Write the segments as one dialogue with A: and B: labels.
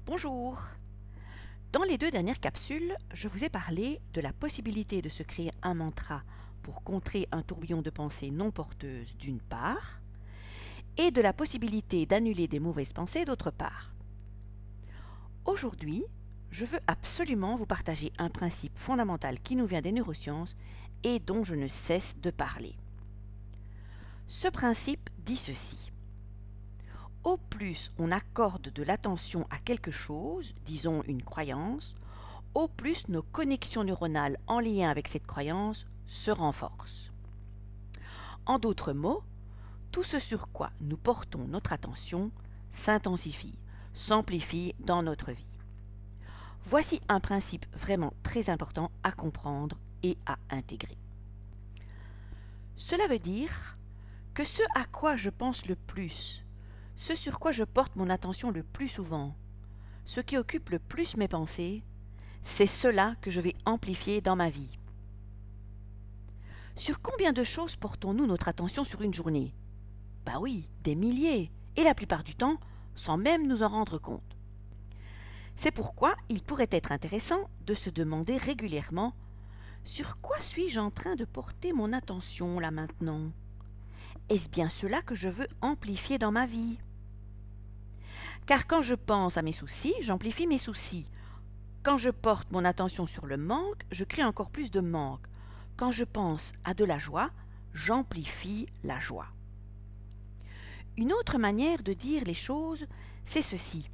A: Bonjour! Dans les deux dernières capsules, je vous ai parlé de la possibilité de se créer un mantra pour contrer un tourbillon de pensées non porteuses d'une part, et de la possibilité d'annuler des mauvaises pensées d'autre part. Aujourd'hui, je veux absolument vous partager un principe fondamental qui nous vient des neurosciences et dont je ne cesse de parler. Ce principe dit ceci. Au plus on accorde de l'attention à quelque chose, disons une croyance, au plus nos connexions neuronales en lien avec cette croyance se renforcent. En d'autres mots, tout ce sur quoi nous portons notre attention s'intensifie, s'amplifie dans notre vie. Voici un principe vraiment très important à comprendre et à intégrer. Cela veut dire que ce à quoi je pense le plus, ce sur quoi je porte mon attention le plus souvent, ce qui occupe le plus mes pensées, c'est cela que je vais amplifier dans ma vie. Sur combien de choses portons-nous notre attention sur une journée? Bah oui, des milliers, et la plupart du temps, sans même nous en rendre compte. C'est pourquoi il pourrait être intéressant de se demander régulièrement « Sur quoi suis-je en train de porter mon attention là maintenant? Est-ce bien cela que je veux amplifier dans ma vie ?» Car quand je pense à mes soucis, j'amplifie mes soucis. Quand je porte mon attention sur le manque, je crée encore plus de manque. Quand je pense à de la joie, j'amplifie la joie. Une autre manière de dire les choses, c'est ceci.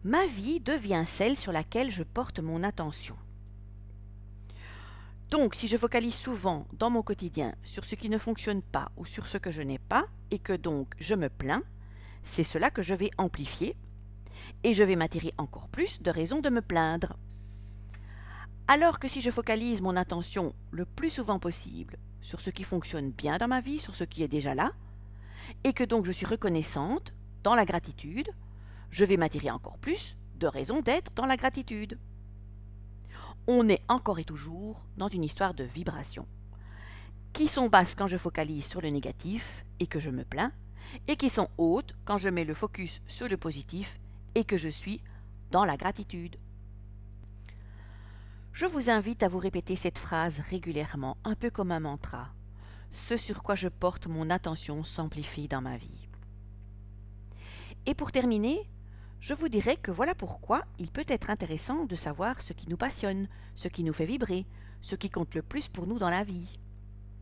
A: Ma vie devient celle sur laquelle je porte mon attention. Donc, si je focalise souvent dans mon quotidien sur ce qui ne fonctionne pas ou sur ce que je n'ai pas, et que donc je me plains, c'est cela que je vais amplifier, et je vais m'attirer encore plus de raisons de me plaindre. Alors que si je focalise mon attention le plus souvent possible sur ce qui fonctionne bien dans ma vie, sur ce qui est déjà là, et que donc je suis reconnaissante, dans la gratitude, je vais m'attirer encore plus de raisons d'être dans la gratitude. On est encore et toujours dans une histoire de vibration, qui sont basses quand je focalise sur le négatif et que je me plains, et qui sont hautes quand je mets le focus sur le positif et que je suis dans la gratitude. Je vous invite à vous répéter cette phrase régulièrement, un peu comme un mantra. Ce sur quoi je porte mon attention s'amplifie dans ma vie. Et pour terminer, je vous dirai que voilà pourquoi il peut être intéressant de savoir ce qui nous passionne, ce qui nous fait vibrer, ce qui compte le plus pour nous dans la vie.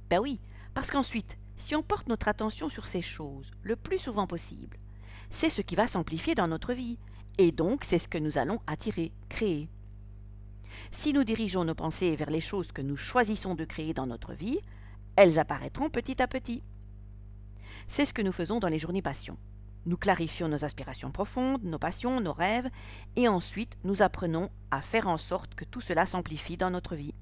A: Ben oui, parce qu'ensuite, si on porte notre attention sur ces choses le plus souvent possible, c'est ce qui va s'amplifier dans notre vie, et donc c'est ce que nous allons attirer, créer. Si nous dirigeons nos pensées vers les choses que nous choisissons de créer dans notre vie, elles apparaîtront petit à petit. C'est ce que nous faisons dans les journées passion. Nous clarifions nos aspirations profondes, nos passions, nos rêves, et ensuite nous apprenons à faire en sorte que tout cela s'amplifie dans notre vie.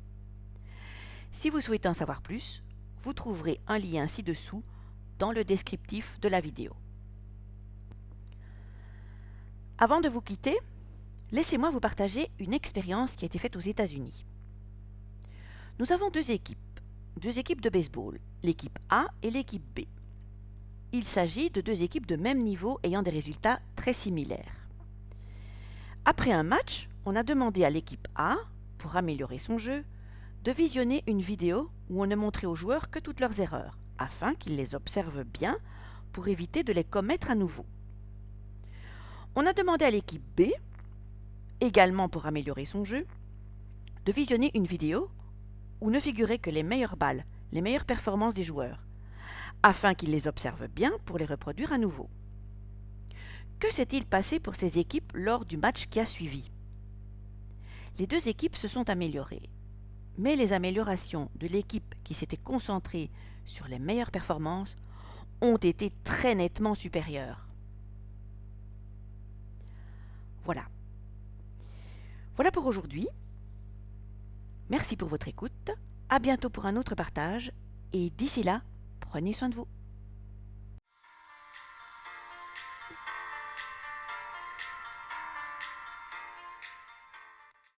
A: Si vous souhaitez en savoir plus, vous trouverez un lien ci-dessous dans le descriptif de la vidéo. Avant de vous quitter, laissez-moi vous partager une expérience qui a été faite aux États-Unis. Nous avons deux équipes de baseball, l'équipe A et l'équipe B. Il s'agit de deux équipes de même niveau ayant des résultats très similaires. Après un match, on a demandé à l'équipe A, pour améliorer son jeu, de visionner une vidéo où on ne montrait aux joueurs que toutes leurs erreurs, afin qu'ils les observent bien pour éviter de les commettre à nouveau. On a demandé à l'équipe B, également pour améliorer son jeu, de visionner une vidéo où ne figuraient que les meilleures balles, les meilleures performances des joueurs, afin qu'ils les observent bien pour les reproduire à nouveau. Que s'est-il passé pour ces équipes lors du match qui a suivi? Les deux équipes se sont améliorées, mais les améliorations de l'équipe qui s'était concentrée sur les meilleures performances ont été très nettement supérieures. Voilà. Voilà pour aujourd'hui. Merci pour votre écoute. À bientôt pour un autre partage. Et d'ici là, prenez soin de vous.